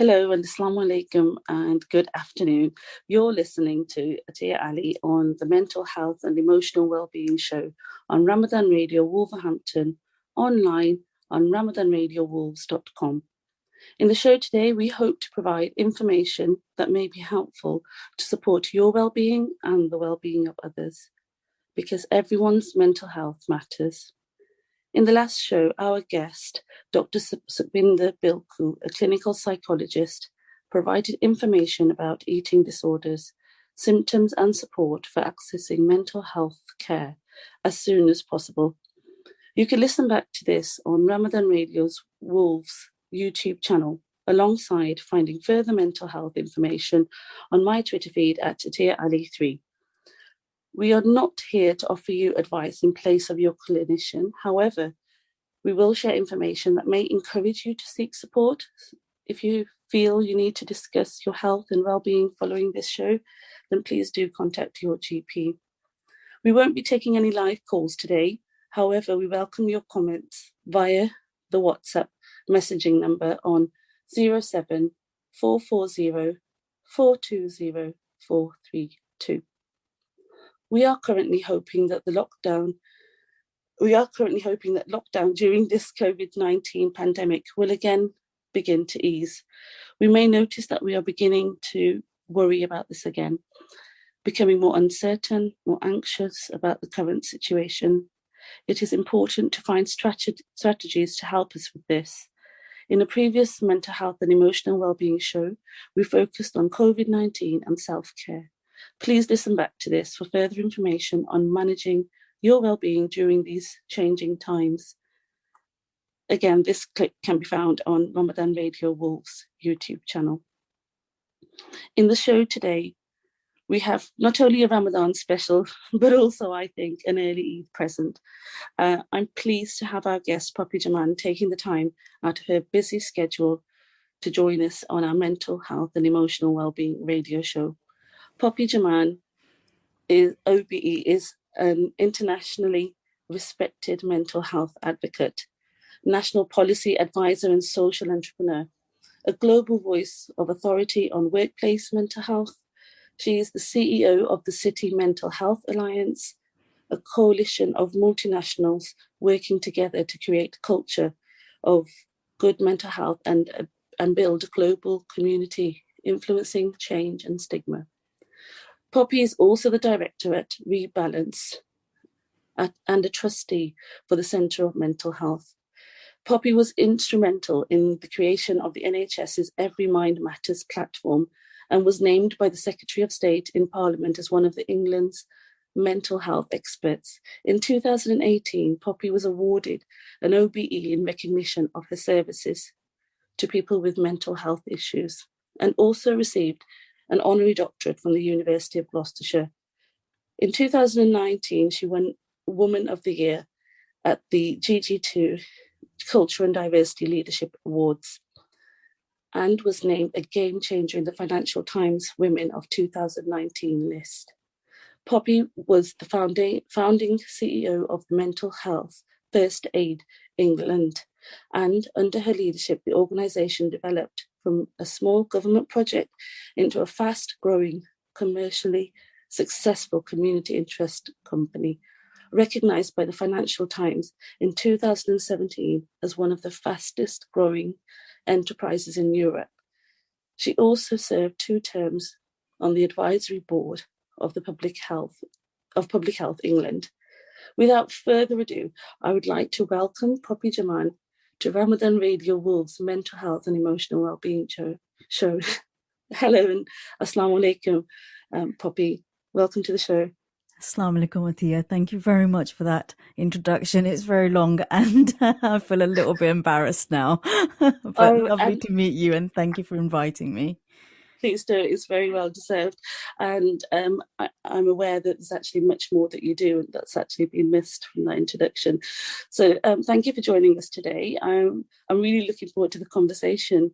Hello and Assalamu alaikum and good afternoon. You're listening to Atiyah Ali on the Mental Health and Emotional Wellbeing Show on Ramadan Radio Wolverhampton, online on ramadanradiowolves.com. In the show today, we hope to provide information that may be helpful to support your well-being and the well-being of others, because everyone's mental health matters. In the last show, our guest, Dr. Sukhbinder Bilku, a clinical psychologist, provided information about eating disorders, symptoms and support for accessing mental health care as soon as possible. You can listen back to this on Ramadan Radio's Wolves YouTube channel, alongside finding further mental health information on my Twitter feed at Atiyah Ali3. We are not here to offer you advice in place of your clinician. However, we will share information that may encourage you to seek support. If you feel you need to discuss your health and well-being following this show, then please do contact your GP. We won't be taking any live calls today. However, we welcome your comments via the WhatsApp messaging number on 07 440 420 432. We are currently hoping that lockdown during this COVID-19 pandemic will again begin to ease. We may notice that we are beginning to worry about this again, becoming more uncertain, more anxious about the current situation. It is important to find strategies to help us with this. In a previous mental health and emotional wellbeing show, we focused on COVID-19 and self-care. Please listen back to this for further information on managing your well-being during these changing times. Again, this clip can be found on Ramadan Radio Wolves YouTube channel. In the show today, we have not only a Ramadan special, but also, I think, an early Eid present. I'm pleased to have our guest, Poppy Jaman, taking the time out of her busy schedule to join us on our mental health and emotional wellbeing radio show. Poppy Jaman OBE is an internationally respected mental health advocate, national policy advisor and social entrepreneur, a global voice of authority on workplace mental health. She is the CEO of the City Mental Health Alliance, a coalition of multinationals working together to create a culture of good mental health and build a global community influencing change and stigma. Poppy is also the director at Rebalance and a trustee for the Centre of Mental Health. Poppy was instrumental in the creation of the NHS's Every Mind Matters platform and was named by the Secretary of State in Parliament as one of England's mental health experts. In 2018, Poppy was awarded an OBE in recognition of her services to people with mental health issues, and also received an honorary doctorate from the University of Gloucestershire. In 2019, she won Woman of the Year at the GG2 Culture and Diversity Leadership Awards and was named a game changer in the Financial Times Women of 2019 list. Poppy was the founding CEO of the Mental Health First Aid England, and under her leadership, the organisation developed from a small government project into a fast-growing, commercially successful community interest company, recognised by the Financial Times in 2017 as one of the fastest-growing enterprises in Europe. She also served 2 terms on the advisory board of the Public Health England. Without further ado, I would like to welcome Poppy Jaman to Ramadan Radio Wolves Mental Health and Emotional Wellbeing show. Hello and Assalamu alaikum, Poppy. Welcome to the show. Assalamu alaikum, Atiyah. Thank you very much for that introduction. It's very long and I feel a little bit embarrassed now. But lovely to meet you and thank you for inviting me. Please do. It's very well deserved. And I'm aware that there's actually much more that you do and that's actually been missed from that introduction. So thank you for joining us today. I'm really looking forward to the conversation.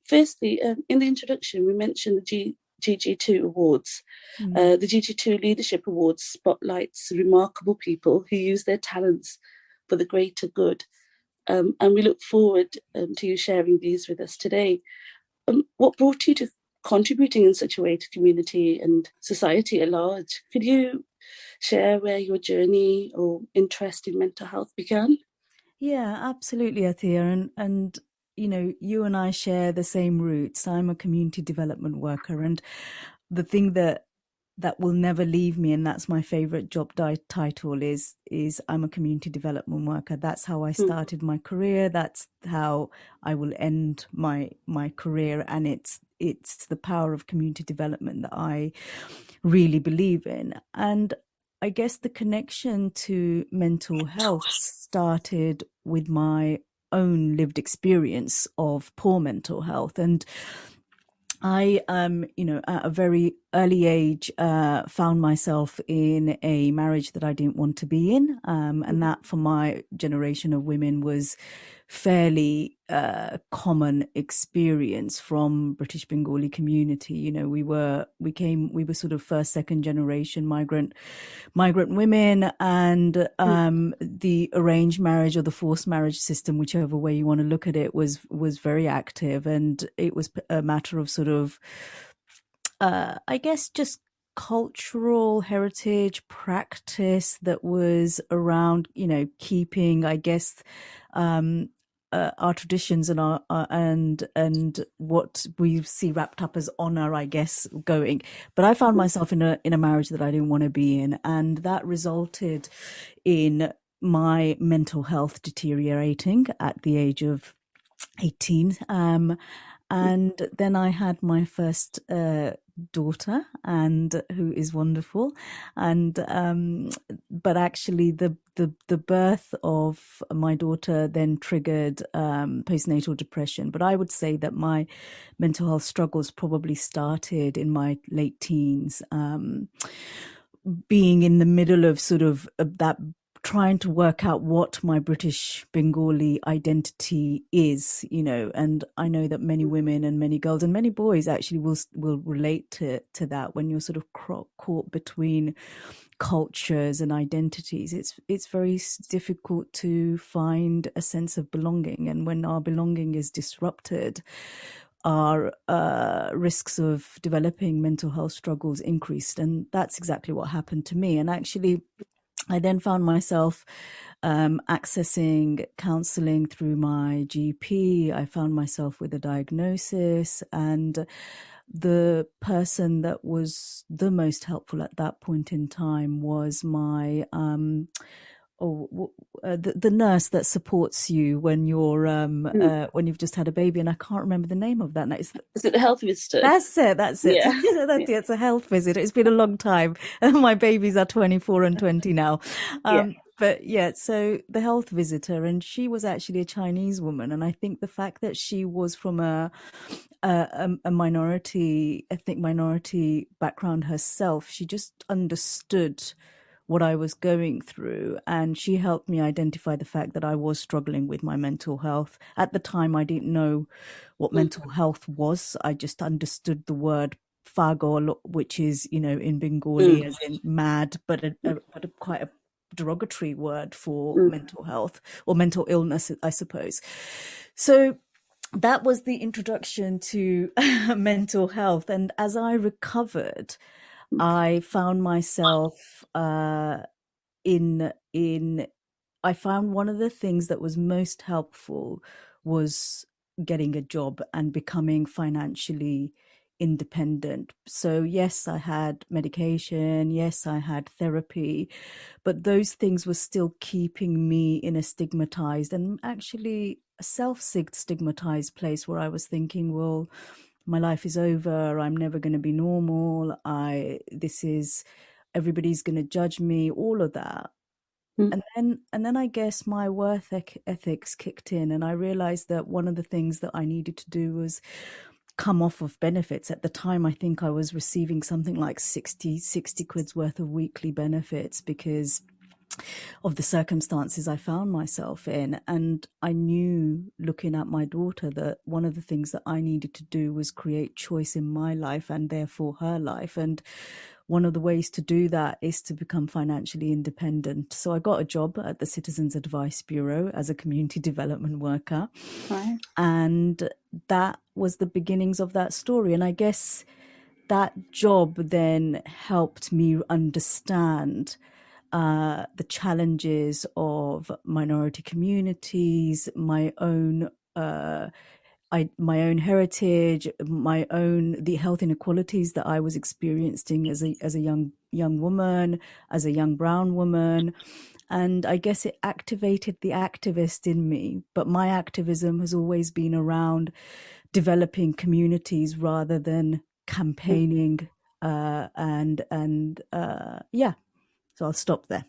Firstly, in the introduction, we mentioned the GG2 Awards. The GG2 Leadership Awards spotlights remarkable people who use their talents for the greater good. And we look forward to you sharing these with us today. what brought you to contributing in such a way to community and society at large? Could you share where your journey or interest in mental health began? Yeah, absolutely, Atiyah. And you know, you and I share the same roots. I'm a community development worker, and the thing that will never leave me, and that's my favorite job title, is I'm a community development worker. That's how I Mm. started my career. That's how I will end my career, and it's the power of community development that I really believe in. And I guess the connection to mental health started with my own lived experience of poor mental health. And I, you know, at a very early age, found myself in a marriage that I didn't want to be in. And that for my generation of women was fairly common experience from British Bengali community. You know, we were sort of first, second generation migrant women, and the arranged marriage or the forced marriage system, whichever way you want to look at it, was very active, and it was a matter of sort of I guess just cultural heritage practice that was around, you know, keeping, I guess, our traditions and our and what we see wrapped up as honor, I guess, going. But I found myself in a marriage that I didn't want to be in, and that resulted in my mental health deteriorating at the age of 18. And then I had my first daughter, and who is wonderful. And but actually, the birth of my daughter then triggered postnatal depression. But I would say that my mental health struggles probably started in my late teens, being in the middle of sort of that, trying to work out what my British Bengali identity is, you know. And I know that many women and many girls and many boys actually will relate to that, when you're sort of caught between cultures and identities. It's very difficult to find a sense of belonging, and when our belonging is disrupted, our risks of developing mental health struggles increased. And that's exactly what happened to me. And actually, I then found myself accessing counseling through my GP. I found myself with a diagnosis, and the person that was the most helpful at that point in time was my the nurse that supports you when you're when you've just had a baby, and I can't remember the name of that. Is it the health visitor? That's it. That's it. Yeah. It's a health visit. It's been a long time. My babies are 24 and 20 now. Yeah. But yeah, so the health visitor, and she was actually a Chinese woman. And I think the fact that she was from a minority, ethnic minority background herself, she just understood what I was going through. And she helped me identify the fact that I was struggling with my mental health. At the time, I didn't know what mental health was. I just understood the word fagol, which is, you know, in Bengali as in mad, but quite a derogatory word for mental health or mental illness, I suppose. So that was the introduction to mental health. And as I recovered, I found myself in I found one of the things that was most helpful was getting a job and becoming financially independent. So yes, I had medication, yes, I had therapy, but those things were still keeping me in a stigmatized and actually a self-stigmatized place, where I was thinking, well, my life is over, I'm never going to be normal, everybody's going to judge me, all of that. And then I guess my worth ethics kicked in, and I realized that one of the things that I needed to do was come off of benefits. At the time, I think I was receiving something like 60 quid's worth of weekly benefits because of the circumstances I found myself in. And I knew, looking at my daughter, that one of the things that I needed to do was create choice in my life and therefore her life. And one of the ways to do that is to become financially independent. So I got a job at the Citizens Advice Bureau as a community development worker. Right. And that was the beginnings of that story. And I guess that job then helped me understand the challenges of minority communities, my own my own heritage, the health inequalities that I was experiencing as a young woman, as a young brown woman. And I guess it activated the activist in me. But my activism has always been around developing communities rather than campaigning. Yeah, so I'll stop there.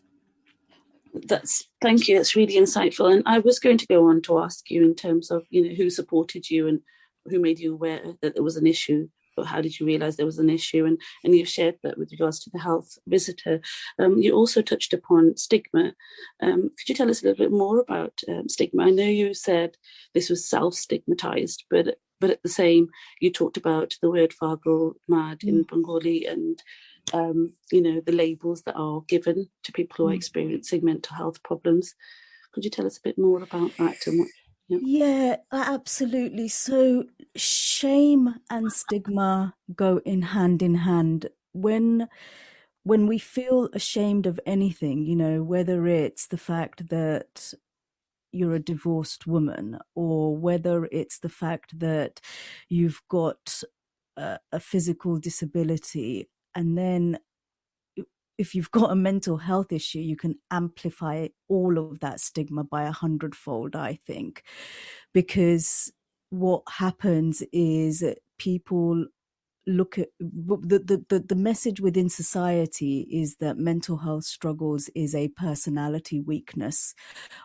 Thank you. That's really insightful. And I was going to go on to ask you in terms of, who supported you and who made you aware that there was an issue, but how did you realize there was an issue? And you've shared that with regards to the health visitor. You also touched upon stigma. Could you tell us a little bit more about stigma? I know you said this was self-stigmatized, but at the same, you talked about the word Fargo Mad in Bengali and the labels that are given to people who are experiencing mental health problems. Could you tell us a bit more about that? And Yeah, absolutely. So shame and stigma go in hand. When we feel ashamed of anything, whether it's the fact that you're a divorced woman, or whether it's the fact that you've got a physical disability, and then if you've got a mental health issue, you can amplify all of that stigma by 100-fold, I think, because what happens is people look at the message within society is that mental health struggles is a personality weakness,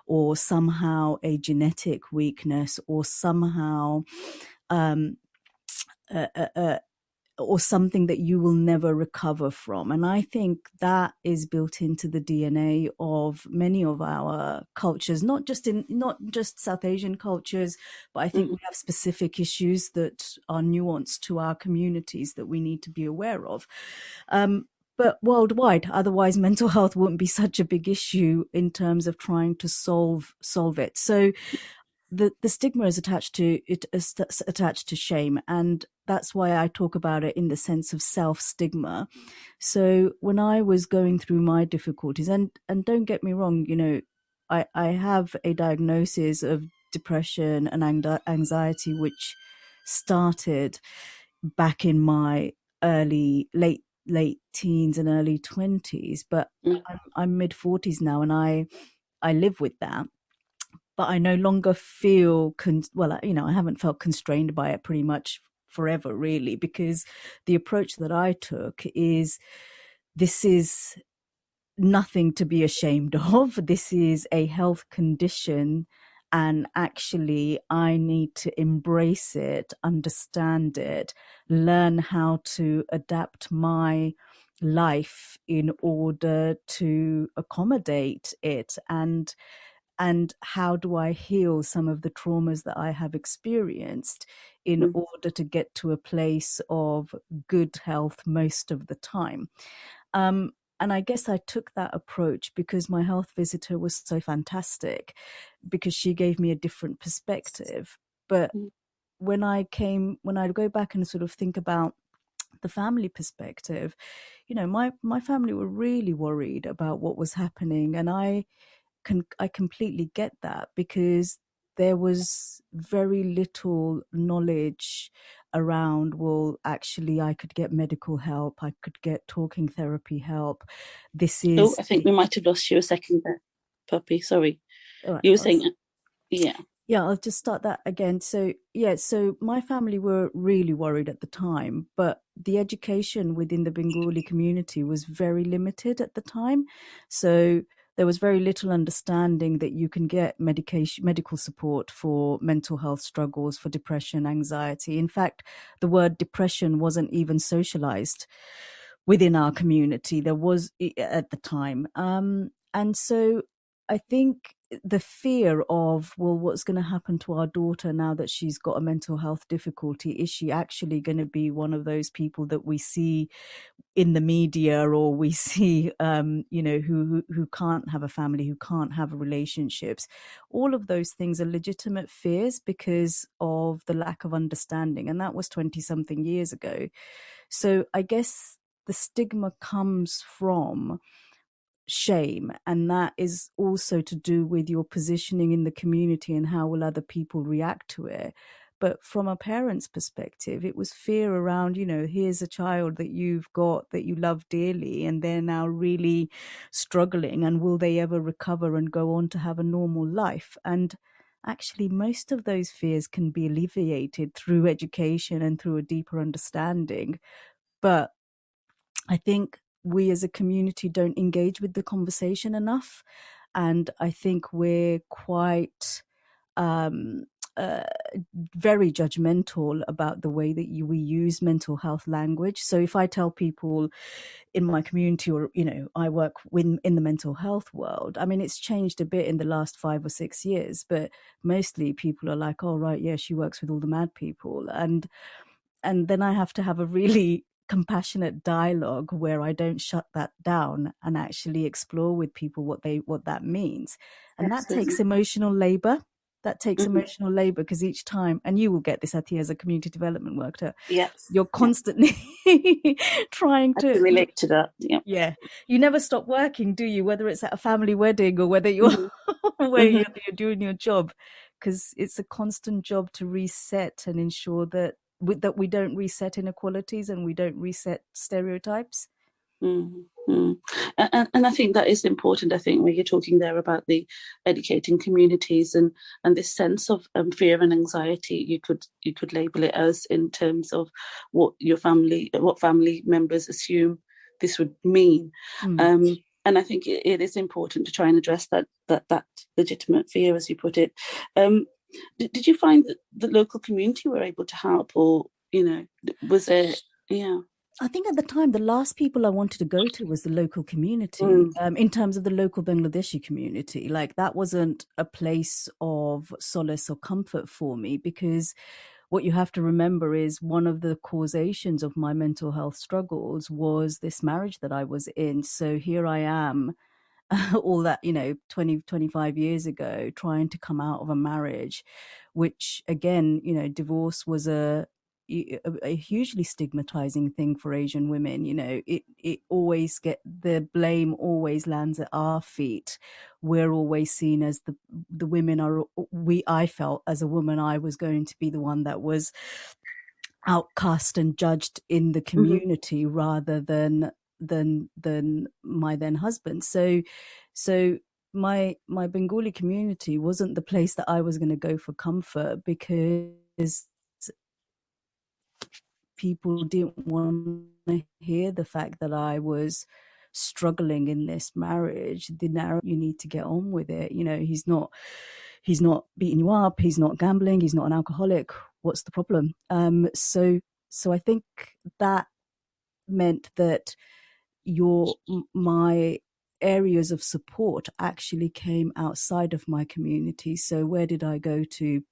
or somehow a genetic weakness, or somehow or something that you will never recover from. And I think that is built into the DNA of many of our cultures, not just South Asian cultures, but I think we have specific issues that are nuanced to our communities that we need to be aware of. But worldwide, otherwise mental health wouldn't be such a big issue in terms of trying to solve it. So the stigma is attached to shame, and that's why I talk about it in the sense of self-stigma. So when I was going through my difficulties, and don't get me wrong, I have a diagnosis of depression and anxiety, which started back in my late teens and early 20s, but I'm mid 40s now, and I live with that. But I no longer feel, I haven't felt constrained by it pretty much forever, really, because the approach that I took is, this is nothing to be ashamed of. This is a health condition, and actually I need to embrace it, understand it, learn how to adapt my life in order to accommodate it, and how do I heal some of the traumas that I have experienced in order to get to a place of good health most of the time. And I guess I took that approach because my health visitor was so fantastic, because she gave me a different perspective. But when I go back and sort of think about the family perspective, my family were really worried about what was happening, and I completely get that, because there was very little knowledge around, well, actually I could get medical help, I could get talking therapy help. I think we might have lost you a second there, Puppy. Sorry. Right, you were saying, yeah. Yeah, I'll just start that again. So my family were really worried at the time, but the education within the Bengali community was very limited at the time. So there was very little understanding that you can get medical support for mental health struggles, for depression, anxiety. In fact, the word depression wasn't even socialized within our community. There was at the time. And so I think the fear of, well, what's going to happen to our daughter now that she's got a mental health difficulty? Is she actually going to be one of those people that we see in the media, or we see, who can't have a family, who can't have relationships? All of those things are legitimate fears because of the lack of understanding. And that was 20 something years ago. So I guess the stigma comes from shame, and that is also to do with your positioning in the community and how will other people react to it. But from a parent's perspective, it was fear around, here's a child that you've got that you love dearly, and they're now really struggling, and will they ever recover and go on to have a normal life? And actually, most of those fears can be alleviated through education and through a deeper understanding. But I think we as a community don't engage with the conversation enough. And I think we're quite um, uh, very judgmental about the way that we use mental health language. So if I tell people in my community, or, I work in the mental health world, I mean, it's changed a bit in the last 5 or 6 years, but mostly people are like, oh, right, yeah, she works with all the mad people. And then I have to have a really compassionate dialogue where I don't shut that down and actually explore with people what that means. And that Absolutely. takes emotional labor. That takes Hmm. emotional labor, because each time, and you will get this, Atiyah, as a community development worker, Yes. you're Yeah. constantly trying I can to, relate to that. Yeah. yeah, you never stop working, do you? Whether it's at a family wedding or whether you're Hmm. where Hmm. you're doing your job, because it's a constant job to reset and ensure that we don't reset inequalities and we don't reset stereotypes. Mm-hmm. And I think that is important. I think when you're talking there about the educating communities and this sense of fear and anxiety, you could label it as, in terms of what family members assume this would mean. Mm. Um, and I think it is important to try and address that legitimate fear, as you put it. Um, did you find that the local community were able to help, or was there? Yeah. I think at the time, the last people I wanted to go to was the local community, Mm. in terms of the local Bangladeshi community. Like, that wasn't a place of solace or comfort for me, because what you have to remember is one of the causations of my mental health struggles was this marriage that I was in. So here I am, all that, 20, 25 years ago, trying to come out of a marriage, which again, divorce was a hugely stigmatizing thing for Asian women. It always the blame always lands at our feet. We're always seen as the women are, I felt as a woman I was going to be the one that was outcast and judged in the Hmm. community, rather than my then husband. So my Bengali community wasn't the place that I was going to go for comfort, because people didn't want to hear the fact that I was struggling in this marriage. The narrative, you need to get on with it. He's not beating you up, he's not gambling, he's not an alcoholic. What's the problem? So I think that meant that my areas of support actually came outside of my community. So where did I go to?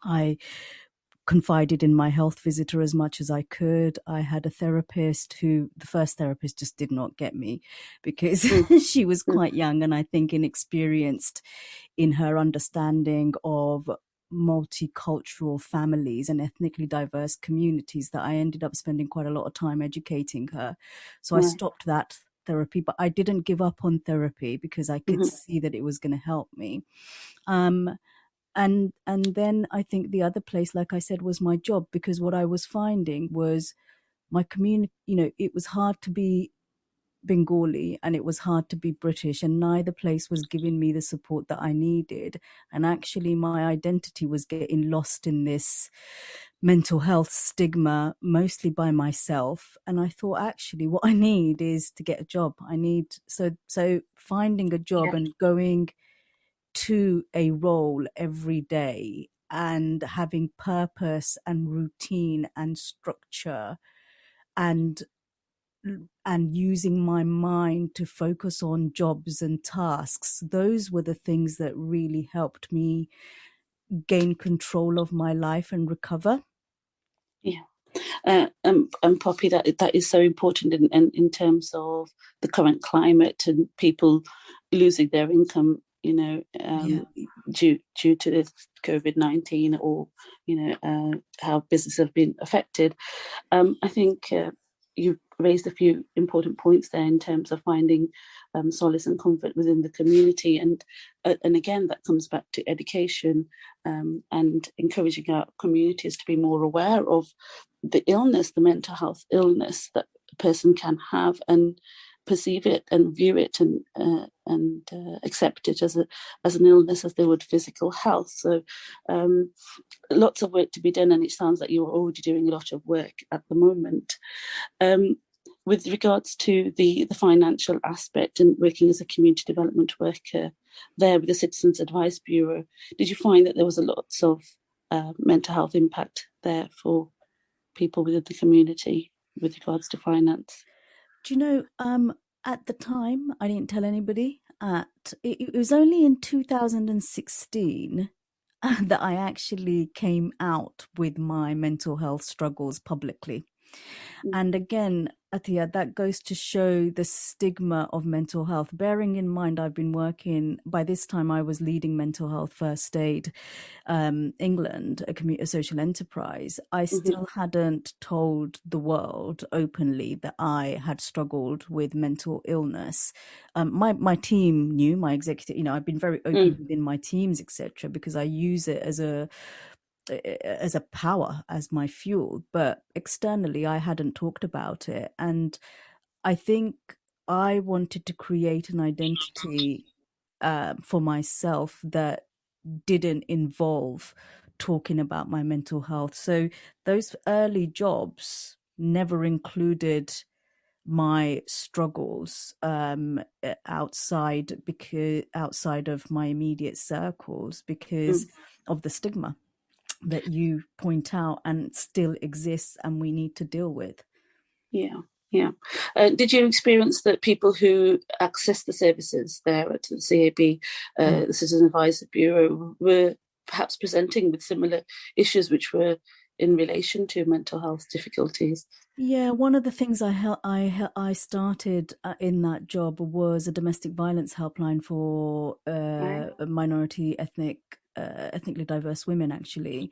I confided in my health visitor as much as I could. I had a therapist who, the first therapist just did not get me, because she was quite young and I think inexperienced in her understanding of multicultural families and ethnically diverse communities, that I ended up spending quite a lot of time educating her. So I Right. stopped that therapy, but I didn't give up on therapy because I could Hmm. see that it was going to help me. Um, and then I think the other place, like I said, was my job, because what I was finding was my community, it was hard to be Bengali and it was hard to be British, and neither place was giving me the support that I needed. And actually, my identity was getting lost in this mental health stigma, mostly by myself. And I thought, actually, what I need is to get a job. So finding a job Yeah. and going to a role every day and having purpose and routine and structure and and using my mind to focus on jobs and tasks. Those were the things that really helped me gain control of my life and recover. Yeah. And Poppy, that is so important in terms of the current climate and people losing their income, Yeah. due to this COVID-19, or how businesses have been affected. I think you raised a few important points there in terms of finding solace and comfort within the community, and again that comes back to education, and encouraging our communities to be more aware of the illness, the mental health illness that a person can have, and perceive it and view it, and accept it as an illness as they would physical health. So lots of work to be done, and it sounds like you're already doing a lot of work at the moment. Um, with regards to the financial aspect and working as a community development worker there with the Citizens Advice Bureau, did you find that there was a lot of mental health impact there for people within the community with regards to finance? Do you know, at the time, I didn't tell anybody. It was only in 2016 that I actually came out with my mental health struggles publicly. And again, Atiyah, that goes to show the stigma of mental health. Bearing in mind, I've been working, by this time, I was leading mental health first aid, England, a social enterprise. I still hadn't told the world openly that I had struggled with mental illness. My team knew, my executive, I've been very open within my teams, etc., because I use it as a power, as my fuel, but externally I hadn't talked about it. And I think I wanted to create an identity for myself that didn't involve talking about my mental health. So those early jobs never included my struggles outside of my immediate circles, because of the stigma that you point out and still exists and we need to deal with. Yeah, yeah. Did you experience that people who access the services there at the CAB, the Citizen Advisory Bureau, were perhaps presenting with similar issues which were in relation to mental health difficulties? Yeah, one of the things I started in that job was a domestic violence helpline for Right. minority ethnically diverse women, actually.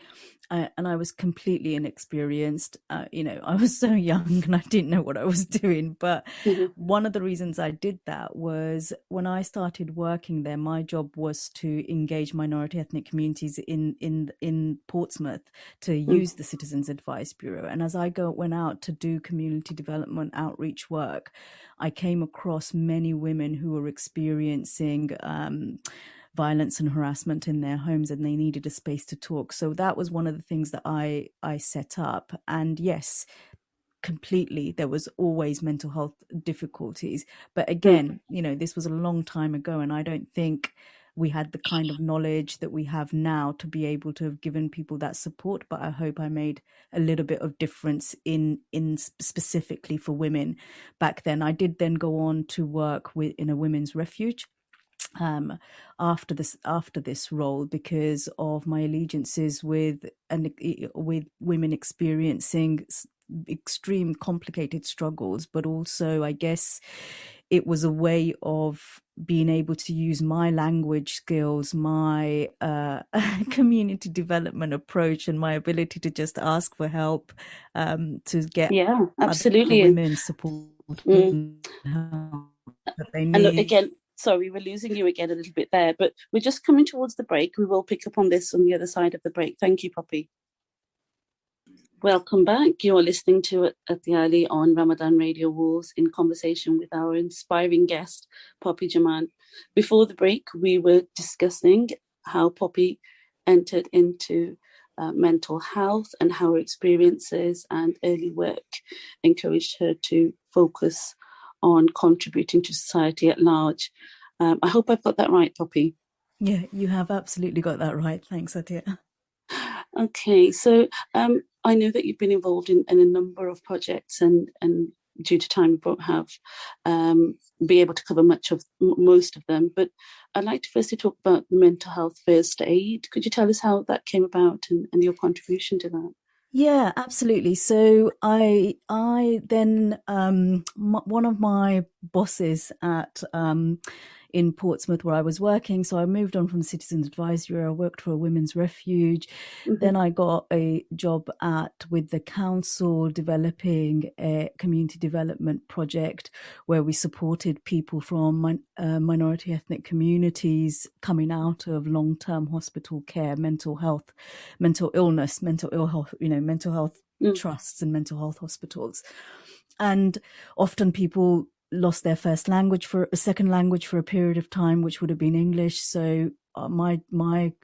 And I was completely inexperienced. I was so young and I didn't know what I was doing. But one of the reasons I did that was when I started working there, my job was to engage minority ethnic communities in Portsmouth to use the Citizens Advice Bureau. And as I went out to do community development outreach work, I came across many women who were experiencing violence and harassment in their homes, and they needed a space to talk. So that was one of the things that I set up. And yes, completely, there was always mental health difficulties. But again, this was a long time ago, and I don't think we had the kind of knowledge that we have now to be able to have given people that support. But I hope I made a little bit of difference in specifically for women back then. I did then go on to work in a women's refuge after this role, because of my allegiances with women experiencing extreme complicated struggles. But also, I guess it was a way of being able to use my language skills, my community development approach, and my ability to just ask for help, to get other Absolutely. women support Mm. that they And need. again, sorry, we're losing you again a little bit there, but we're just coming towards the break. We will pick up on this on the other side of the break. Thank you, Poppy. Welcome back. You're listening to Atiyah on Ramadan Radio Walls in conversation with our inspiring guest, Poppy Jaman. Before the break, we were discussing how Poppy entered into mental health and how her experiences and early work encouraged her to focus on contributing to society at large. I hope I've got that right, Poppy. Yeah, you have absolutely got that right. Thanks, Atiyah. Okay, so I know that you've been involved in a number of projects and due to time, we won't have be able to cover most of them. But I'd like to firstly talk about the mental health first aid. Could you tell us how that came about and your contribution to that? Yeah, absolutely. So I then one of my bosses at in Portsmouth where I was working. So I moved on from Citizens Advisory. I worked for a women's refuge. Mm-hmm. Then I got a job with the council developing a community development project where we supported people from minority ethnic communities coming out of long-term hospital care, mental health, mental illness, mental ill health, mental health trusts and mental health hospitals. And often people lost their first language for a second language for a period of time, which would have been English. So my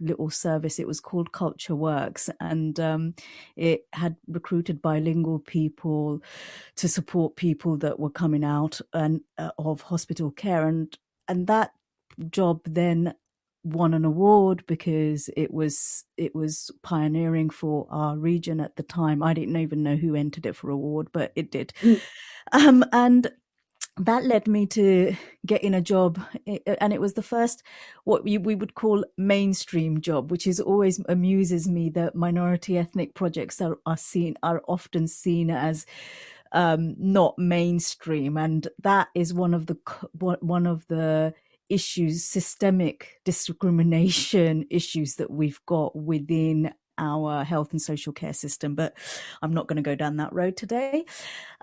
little service, it was called Culture Works, and it had recruited bilingual people to support people that were coming out and of hospital care, and that job then won an award because it was pioneering for our region at the time. I didn't even know who entered it for award, but it did. And that led me to getting a job, and it was the first what we would call mainstream job, which is always amuses me that minority ethnic projects are often seen as not mainstream, and that is one of the issues, systemic discrimination issues that we've got within our health and social care system. But I'm not going to go down that road today.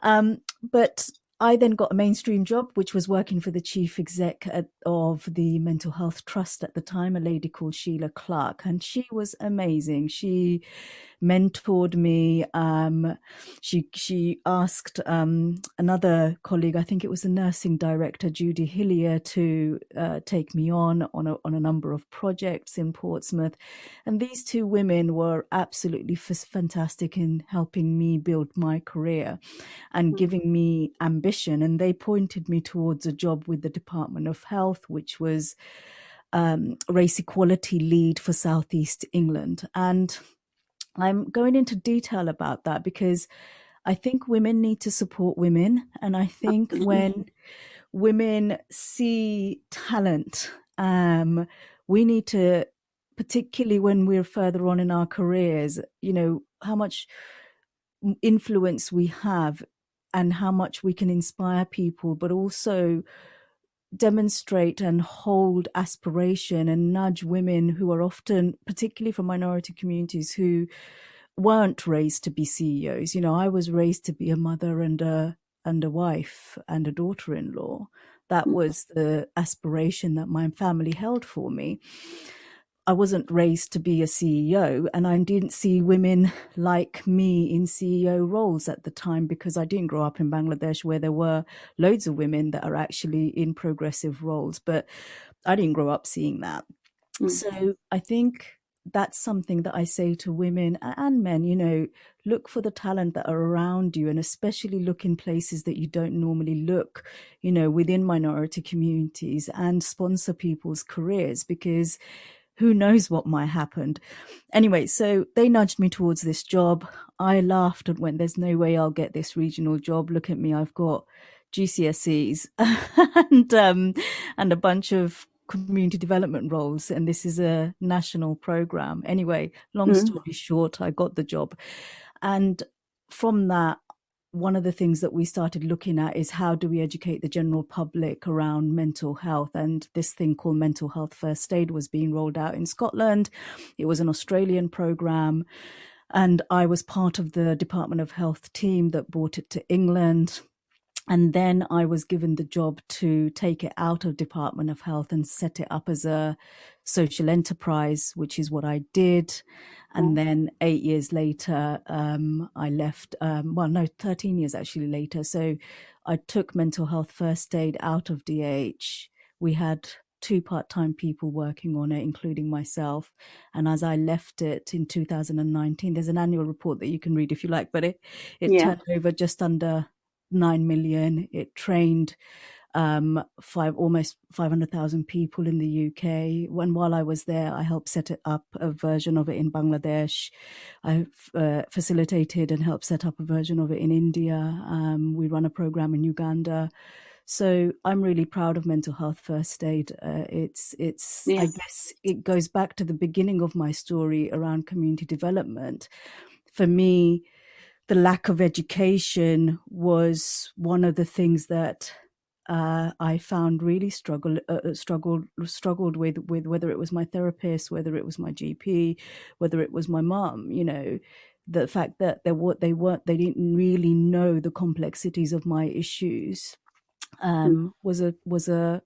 But I then got a mainstream job, which was working for the chief exec of the Mental Health Trust at the time, a lady called Sheila Clark. And she was amazing. She mentored me. She asked another colleague, I think it was the nursing director, Judy Hillier, to take me on a number of projects in Portsmouth. And these two women were absolutely fantastic in helping me build my career and giving me ambition. And they pointed me towards a job with the Department of Health, which was race equality lead for Southeast England. And I'm going into detail about that because I think women need to support women. And I think when women see talent, we need to, particularly when we're further on in our careers, how much influence we have and how much we can inspire people, but also demonstrate and hold aspiration and nudge women who are often, particularly from minority communities, who weren't raised to be CEOs. I was raised to be a mother and a wife and a daughter-in-law. That was the aspiration that my family held for me. I wasn't raised to be a CEO, and I didn't see women like me in CEO roles at the time because I didn't grow up in Bangladesh where there were loads of women that are actually in progressive roles, but I didn't grow up seeing that. So I think that's something that I say to women and men, look for the talent that are around you, and especially look in places that you don't normally look, within minority communities, and sponsor people's careers, because who knows what might happen. Anyway, so they nudged me towards this job. I laughed and went, there's no way I'll get this regional job. Look at me, I've got GCSEs and a bunch of community development roles, and this is a national program. Anyway, long story short, I got the job. And from that, one of the things that we started looking at is how do we educate the general public around mental health? And this thing called Mental Health First Aid was being rolled out in Scotland. It was an Australian program. And I was part of the Department of Health team that brought it to England. And then I was given the job to take it out of Department of Health and set it up as a social enterprise, which is what I did. And then 8 years later, I left, 13 years actually later. So I took Mental Health First Aid out of DH. We had 2 part-time people working on it, including myself. And as I left it in 2019, there's an annual report that you can read if you like, but it turned over just under 9 million. It trained almost 500,000 people in the UK. While I was there, I helped set up a version of it in Bangladesh. I facilitated and helped set up a version of it in India. We run a program in Uganda. So I'm really proud of Mental Health First Aid. It's I Yes. guess it goes back to the beginning of my story around community development. For me, the lack of education was one of the things that I found really struggled with whether it was my therapist, whether it was my GP, whether it was my mum. You know, the fact that they didn't really know the complexities of my issues was a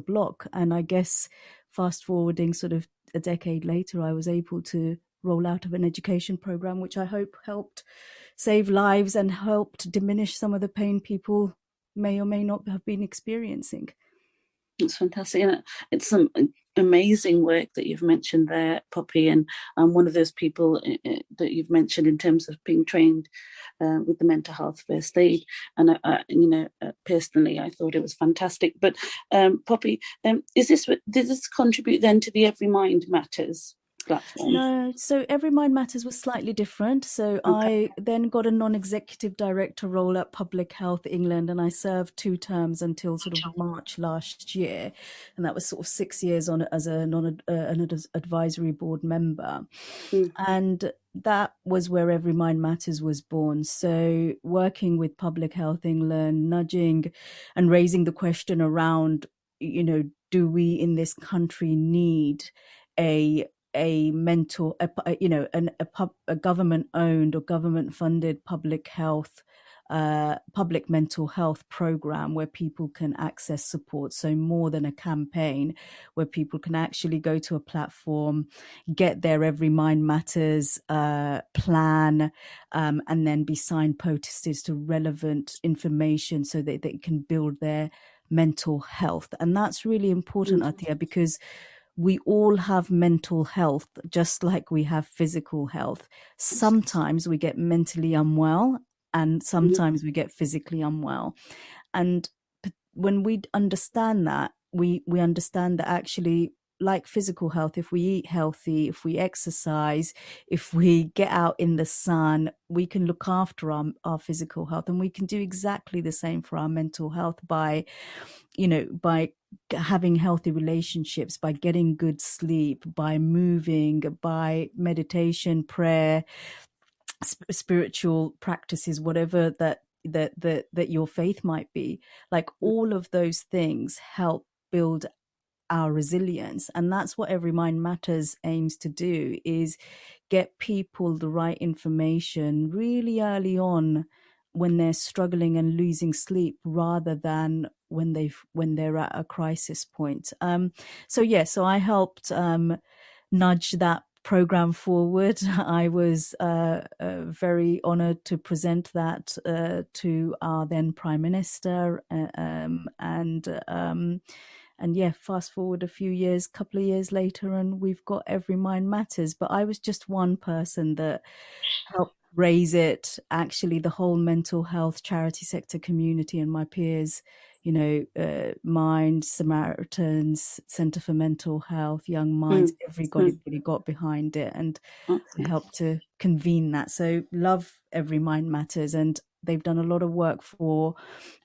block. And I guess fast forwarding sort of a decade later, I was able to roll out of an education program, which I hope helped save lives and helped diminish some of the pain people may or may not have been experiencing. It's fantastic. And it's some amazing work that you've mentioned there, Poppy. And I'm one of those people that you've mentioned in terms of being trained with the mental health first aid. And, personally, I thought it was fantastic. But Poppy, did this contribute then to the Every Mind Matters platform? No, so Every Mind Matters was slightly different. So Okay. I then got a non-executive director role at Public Health England, and I served 2 terms until sort of March last year, and that was sort of 6 years on as a an advisory board member. And that was where Every Mind Matters was born. So working with Public Health England, nudging and raising the question around, you know, do we in this country need a mental, a government owned or government funded public mental health program where people can access support. So more than a campaign, where people can actually go to a platform, get their Every Mind Matters plan, and then be signposted to relevant information so that they can build their mental health. And that's really important, Atiyah, because we all have mental health, just like we have physical health. Sometimes we get mentally unwell and sometimes we get physically unwell. And when we understand that, we understand that actually, like physical health, if we eat healthy, if we exercise, if we get out in the sun, we can look after our physical health. And we can do exactly the same for our mental health by having healthy relationships, by getting good sleep, by moving, by meditation, prayer, spiritual practices, whatever that your faith might be. Like, all of those things help build our resilience. And that's what Every Mind Matters aims to do, is get people the right information really early on when they're struggling and losing sleep, rather than when they're at a crisis point. So I helped nudge that program forward. I was very honored to present that to our then Prime Minister, and yeah, fast forward a couple of years later, and we've got Every Mind Matters. But I was just one person that helped raise it. Actually, the whole mental health charity sector community and my peers, Mind, Samaritans, Centre for Mental Health, Young Minds, everybody got behind it, and I helped to convene that. So love Every Mind Matters, and they've done a lot of work for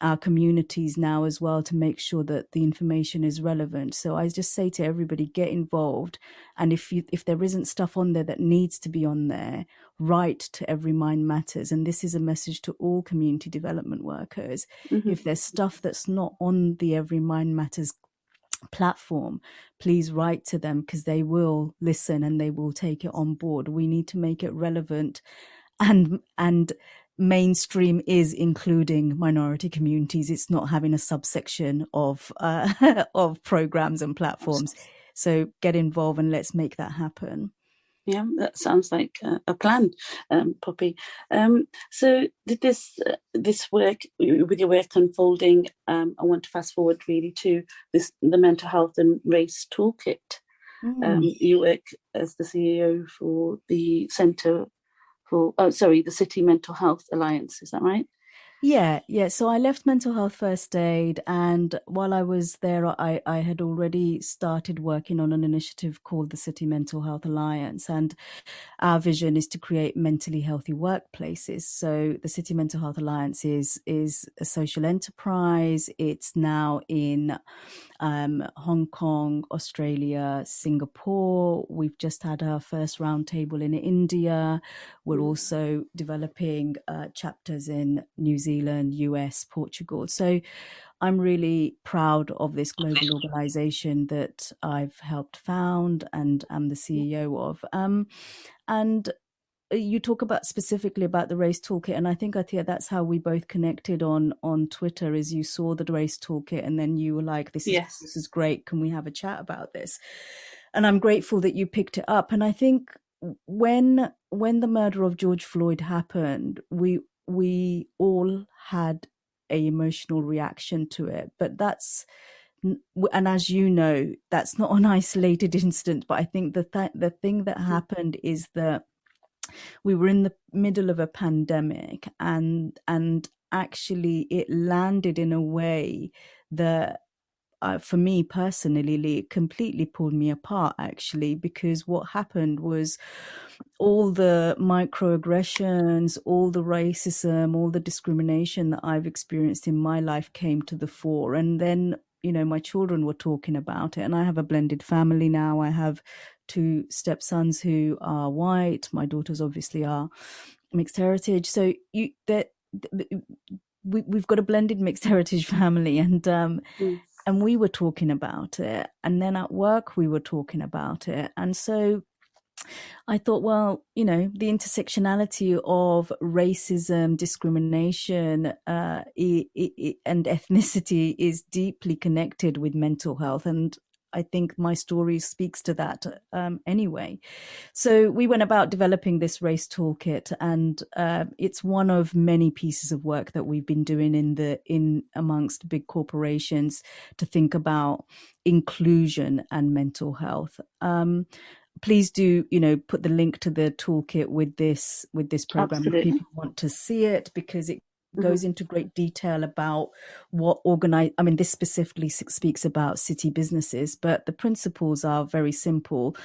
our communities now as well to make sure that the information is relevant. So I just say to everybody, get involved. And if there isn't stuff on there that needs to be on there, write to Every Mind Matters. And this is a message to all community development workers. If there's stuff that's not on the Every Mind Matters platform, please write to them, because they will listen and they will take it on board. We need to make it relevant, and mainstream is including minority communities. It's not having a subsection of of programs and platforms. So get involved and let's make that happen. Yeah, that sounds like a plan, Poppy. So did this work, with your work unfolding, I want to fast forward really to the Mental Health and Race Toolkit. You work as the CEO for the the City Mental Health Alliance, is that right? Yeah. So I left mental health first aid, and while I was there, I had already started working on an initiative called the City Mental Health Alliance, and our vision is to create mentally healthy workplaces. So the City Mental Health Alliance is a social enterprise. It's now in Hong Kong, Australia, Singapore. We've just had our first roundtable in India. We're Mm. also developing chapters in New Zealand, US, Portugal. So I'm really proud of this global organization that I've helped found and am the CEO of. And you talk about specifically about the race toolkit, and I think, Atiyah, that's how we both connected on Twitter. Is you saw the race toolkit and then you were like, Yes. this is great, can we have a chat about this? And I'm grateful that you picked it up. And I think when the murder of George Floyd happened, we all had a emotional reaction to it, but that's, and as you know, that's not an isolated incident. But I think the thing that happened is that we were in the middle of a pandemic, and actually it landed in a way that for me personally, it completely pulled me apart, actually, because what happened was all the microaggressions, all the racism, all the discrimination that I've experienced in my life came to the fore. And then, my children were talking about it. And I have a blended family now. I have two stepsons who are white. My daughters obviously are mixed heritage. So we've got a blended mixed heritage family, Mm. and we were talking about it, and then at work we were talking about it. And so I thought, well, the intersectionality of racism, discrimination, and ethnicity is deeply connected with mental health. And I think my story speaks to that anyway. So we went about developing this race toolkit, and it's one of many pieces of work that we've been doing in amongst big corporations to think about inclusion and mental health. Please do put the link to the toolkit with this program if Absolutely. people want to see it, because it Hmm. goes into great detail about what organize I mean, this specifically speaks about city businesses, but the principles are very simple.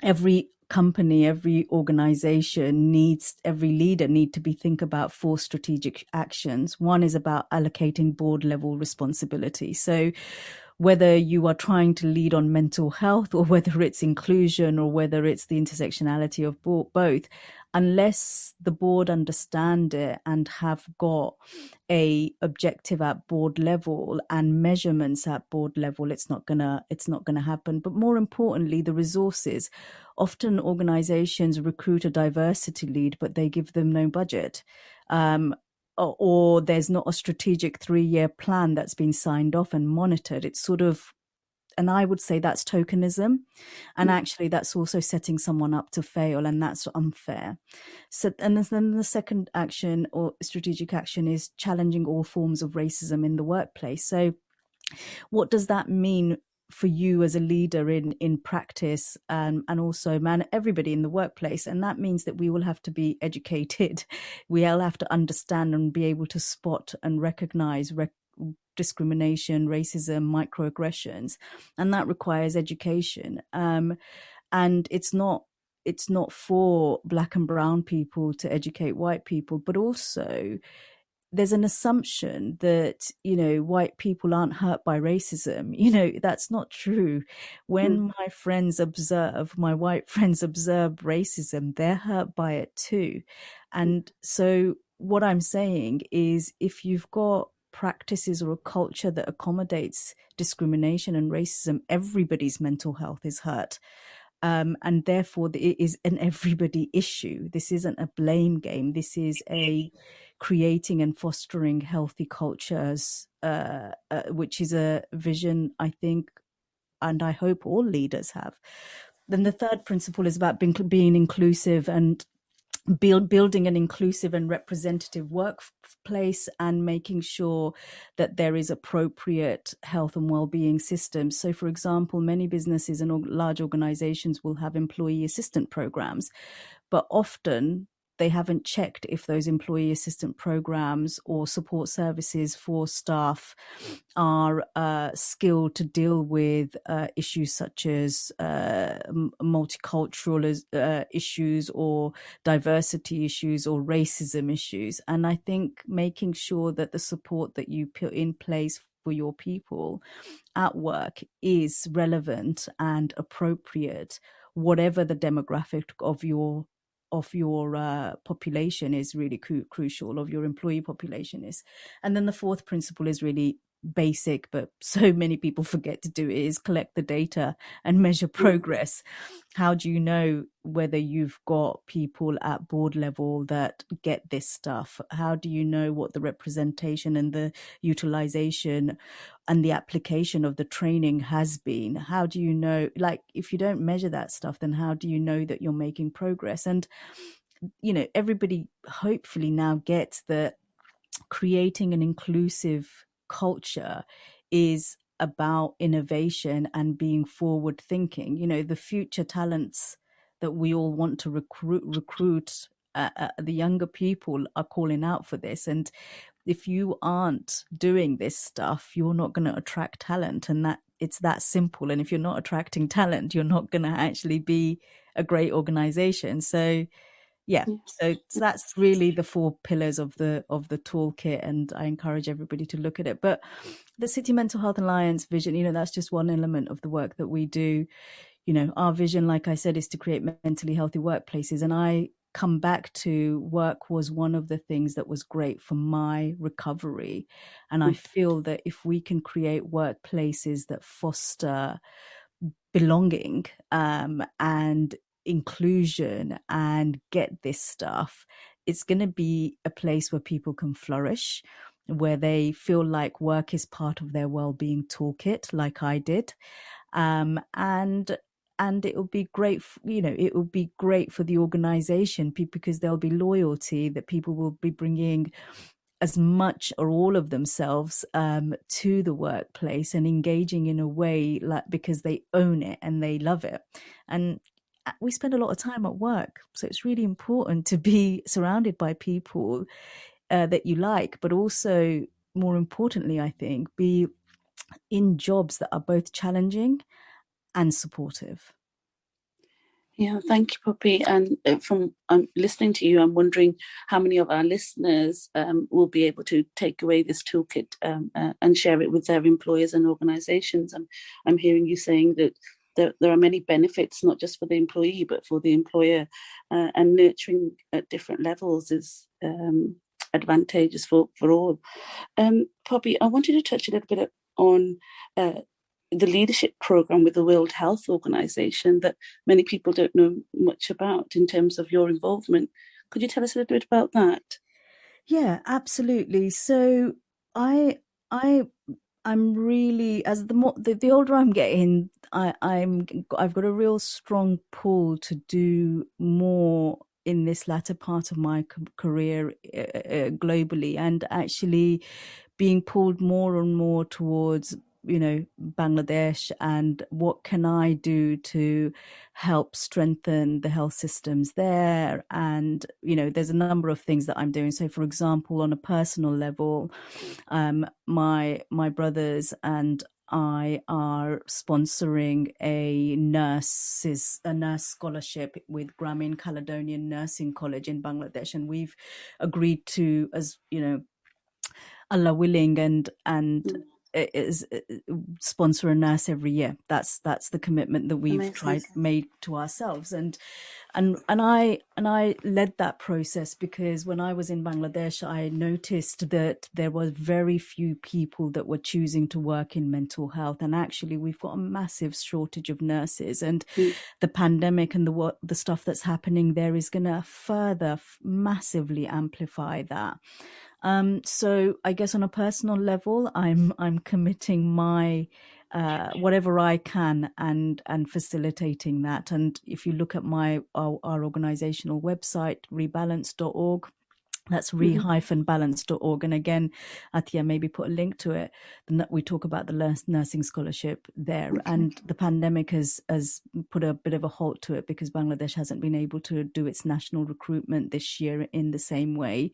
Every company, every organization needs, every leader need to be think about 4 strategic actions. One is about allocating board level responsibility. So whether you are trying to lead on mental health, or whether it's inclusion, or whether it's the intersectionality of both, unless the board understand it and have got a objective at board level and measurements at board level, it's not gonna happen. But more importantly, the resources. Often organizations recruit a diversity lead, but they give them no budget. Or there's not a strategic 3-year plan that's been signed off and monitored. It's sort of, and I would say that's tokenism. And Mm. actually, that's also setting someone up to fail, and that's unfair. So, and then the second action or strategic action is challenging all forms of racism in the workplace. So what does that mean for you as a leader in practice, and also everybody in the workplace? And that means that we will have to be educated. We all have to understand and be able to spot and recognize discrimination, racism, microaggressions, and that requires education. And it's not for black and brown people to educate white people, but also there's an assumption that white people aren't hurt by racism. That's not true. Mm. When my white friends observe racism, they're hurt by it too. Mm. And so what I'm saying is, if you've got practices or a culture that accommodates discrimination and racism, everybody's mental health is hurt. And therefore it is an everybody issue. This isn't a blame game. This is a creating and fostering healthy cultures, which is a vision, I think, and I hope all leaders have. Then the third principle is about being inclusive and building an inclusive and representative workplace, and making sure that there is appropriate health and well-being systems. So, for example, many businesses and large organizations will have employee assistant programs, but often they haven't checked if those employee assistance programs or support services for staff are skilled to deal with issues such as multicultural issues or diversity issues or racism issues. And I think making sure that the support that you put in place for your people at work is relevant and appropriate, whatever the demographic of your population is really crucial, of your employee population is. And then the fourth principle is really basic, but so many people forget to do it, is collect the data and measure progress. How do you know whether you've got people at board level that get this stuff? How do you know what the representation and the utilization and the application of the training has been? How do you know, like, if you don't measure that stuff, then how do you know that you're making progress? And, you know, everybody hopefully now gets that creating an inclusive culture is about innovation and being forward thinking. You know, the future talents that we all want to recruit, the younger people are calling out for this. And if you aren't doing this stuff, you're not going to attract talent. And that it's that simple. And if you're not attracting talent, you're not going to actually be a great organization. So yeah, so that's really the four pillars of the toolkit, and I encourage everybody to look at it. But the City Mental Health Alliance vision, you know, that's just one element of the work that we do. You know, our vision, like I said, is to create mentally healthy workplaces. And I come back to work was one of the things that was great for my recovery. And I feel that if we can create workplaces that foster belonging and inclusion and get this stuff, it's going to be a place where people can flourish, where they feel like work is part of their well-being toolkit, like I did. And it will be great, you know, it will be great for the organization because there'll be loyalty, that people will be bringing as much or all of themselves to the workplace and engaging in a way like because they own it and they love it. And we spend a lot of time at work, so it's really important to be surrounded by people that you like, but also more importantly, I think, be in jobs that are both challenging and supportive. Yeah, thank you, Poppy. And from listening to you, I'm wondering how many of our listeners will be able to take away this toolkit and share it with their employers and organisations. I'm hearing you saying that there are many benefits, not just for the employee, but for the employer, and nurturing at different levels is advantageous for all. Poppy, I wanted to touch a little bit on the leadership program with the World Health Organization that many people don't know much about in terms of your involvement. Could you tell us a little bit about that? Yeah, absolutely. So I'm really, as the older I'm getting, I've got a real strong pull to do more in this latter part of my career globally, and actually being pulled more and more towards, you know, Bangladesh and what can I do to help strengthen the health systems there. And, you know, there's a number of things that I'm doing. So, for example, on a personal level, my brothers and I are sponsoring a nurse scholarship with Grameen Caledonian Nursing College in Bangladesh, and we've agreed to, as you know, Allah willing, and is sponsor a nurse every year. That's the commitment that we've made to ourselves. And I led that process because when I was in Bangladesh, I noticed that there were very few people that were choosing to work in mental health, and actually we've got a massive shortage of nurses, and the pandemic and the stuff that's happening there is going to further massively amplify that. So I guess on a personal level, I'm committing my whatever I can and facilitating that. And if you look at our organizational website, rebalance.org, That's re-balance.org. And again, Atiyah, maybe put a link to it. We talk about the nursing scholarship there. Okay. And the pandemic has put a bit of a halt to it because Bangladesh hasn't been able to do its national recruitment this year in the same way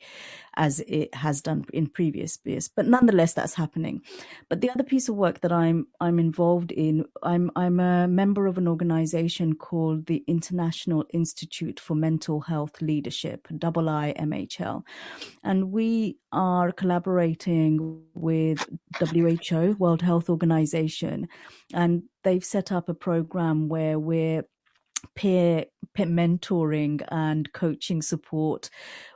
as it has done in previous years. But nonetheless, that's happening. But the other piece of work that I'm involved in, I'm a member of an organization called the International Institute for Mental Health Leadership, IIMHL. And we are collaborating with WHO, World Health Organization, and they've set up a program where we're peer mentoring and coaching support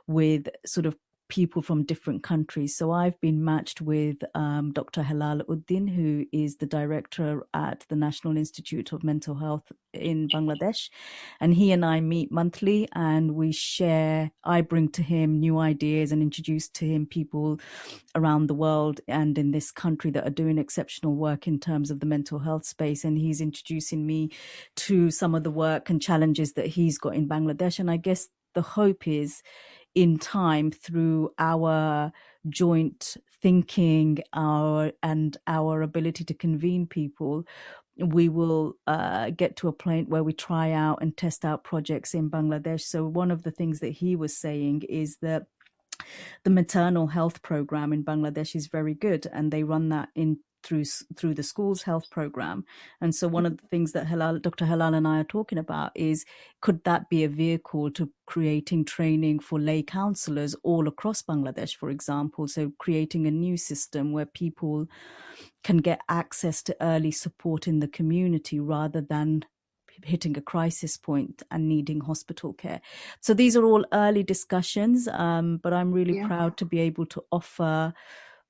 with sort of people from different countries. So I've been matched with Dr. Helal Uddin, who is the director at the National Institute of Mental Health in Bangladesh. And he and I meet monthly, and we share, I bring to him new ideas and introduce to him people around the world and in this country that are doing exceptional work in terms of the mental health space. And he's introducing me to some of the work and challenges that he's got in Bangladesh. And I guess the hope is, in time, through our joint thinking, our ability to convene people, we will get to a point where we try out and test out projects in Bangladesh. So one of the things that he was saying is that the maternal health program in Bangladesh is very good, and they run that through the school's health program. And so one of the things that Dr. Halal and I are talking about is, could that be a vehicle to creating training for lay counselors all across Bangladesh, for example? So creating a new system where people can get access to early support in the community rather than hitting a crisis point and needing hospital care. So these are all early discussions, but I'm really proud to be able to offer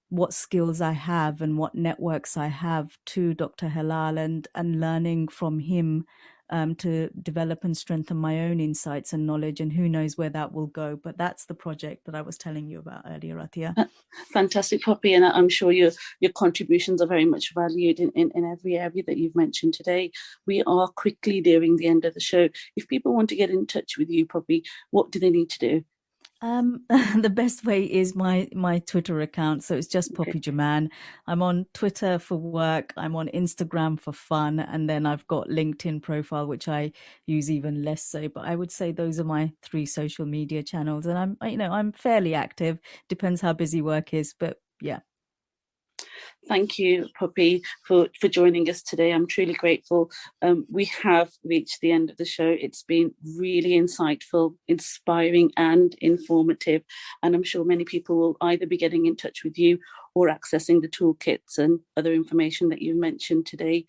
what skills I have and what networks I have to Dr. Helal, and learning from him to develop and strengthen my own insights and knowledge. And who knows where that will go. But that's the project that I was telling you about earlier, Atiyah. Fantastic, Poppy. And I'm sure your contributions are very much valued in every area that you've mentioned today. We are quickly nearing the end of the show. If people want to get in touch with you, Poppy, what do they need to do? The best way is my Twitter account. So it's just Poppy Jaman. I'm on Twitter for work. I'm on Instagram for fun. And then I've got LinkedIn profile, which I use even less so. But I would say those are my 3 social media channels. And I'm fairly active. Depends how busy work is. But yeah. Thank you, Poppy, for joining us today. I'm truly grateful. We have reached the end of the show. It's been really insightful, inspiring, and informative. And I'm sure many people will either be getting in touch with you or accessing the toolkits and other information that you mentioned today.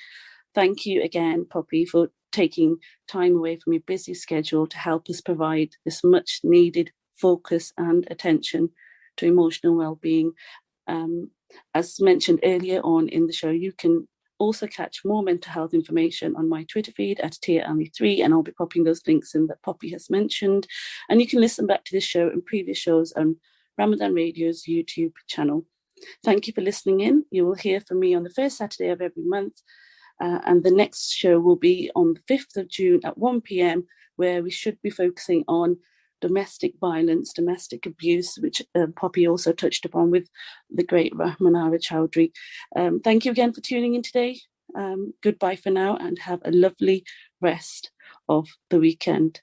Thank you again, Poppy, for taking time away from your busy schedule to help us provide this much needed focus and attention to emotional well-being. As mentioned earlier on in the show, you can also catch more mental health information on my Twitter feed at Atiyah3, and I'll be popping those links in that Poppy has mentioned. And you can listen back to this show and previous shows on Ramadan Radio's YouTube channel. Thank you for listening in. You will hear from me on the first Saturday of every month, and the next show will be on the 5th of June at 1 p.m, where we should be focusing on domestic violence, domestic abuse, which Poppy also touched upon with the great Rahmanara Chowdhury. Thank you again for tuning in today. Goodbye for now, and have a lovely rest of the weekend.